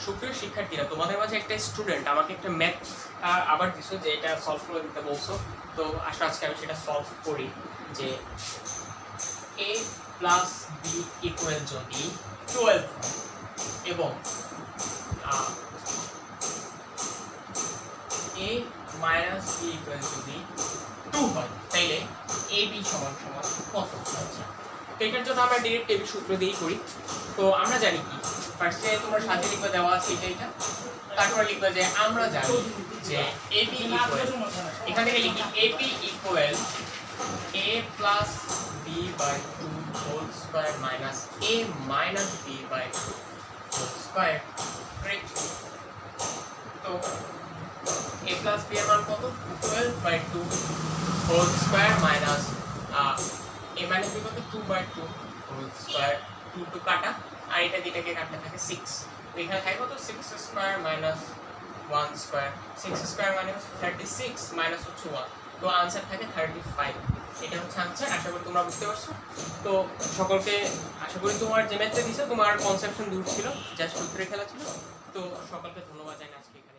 সুপ্রিয় শিক্ষার্থীরা, তোমাদের মাঝে একটা স্টুডেন্ট আমাকে একটা ম্যাথ আবার দিছো যে এটা সলভ করে দিতে বলছো। তো আসলে আজকে আমি সেটা সলভ করি যে a প্লাস বি ইকুয়াল যদি 12 এবং a মাইনাস বি ইকুয়াল যদি 2 হয়, তাইলে a b সমান সমান কত হচ্ছে। তো এটার জন্য আমরা ডাইরেক্ট টেবিল সূত্র দিয়েই করি। তো আমরা জানি কি, ফার্স্টে তোমার সাথে লিখবে দেওয়া আছে এটা, তারপর লিখবে যে আমরা জানি যে ab ইকুয়াল, এখান থেকে লিখি ab equal a plus b by 2 whole square minus a minus b by whole square. তো a প্লাস b এর মান কত? 12 by 2 whole square minus a minus b কত? 2 বাই 2 হোল স্কয়ার, 2 টু কাটা, আর এটা দুটাকে কাটলে থাকে 6। তো এখানে থাকে কত? 6 স্কয়ার মাইনাস 1 স্কয়ার, 6 স্কয়ার মানে হচ্ছে 36 মাইনাস হচ্ছে 1। তো आंसर থাকে 35। এটা হচ্ছে आंसर। আশা করি তোমরা বুঝতে পারছো। তো সকলকে আশা করি তোমার যে ম্যাথটা দিছো তোমার কনসেপশন দূর ছিল, জাস্ট সূত্রে খেলা ছিল। তো সকলকে ধন্যবাদ জানাই আজকে এখানে।